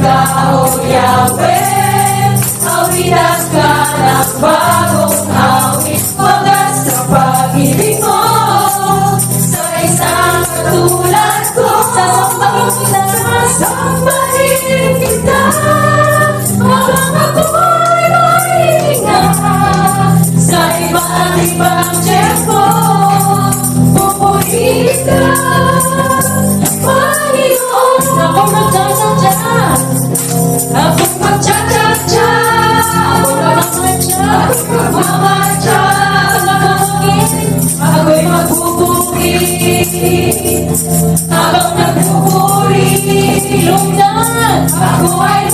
ikaw, Yahweh. Awitan ka ng bagong awit, wagas sa pag-ibig mo. Sa isang katulad ko, sasambahin kita. Habang ako'y mahinga sa iba't ibang tiyempo, pupurihin ka, Panginoon. Ako magsasadya, akong magtsatsa-tsa, akong magmamatsa, ako'y magpupuri. Habang nagpupuri, ilungdan, ako ay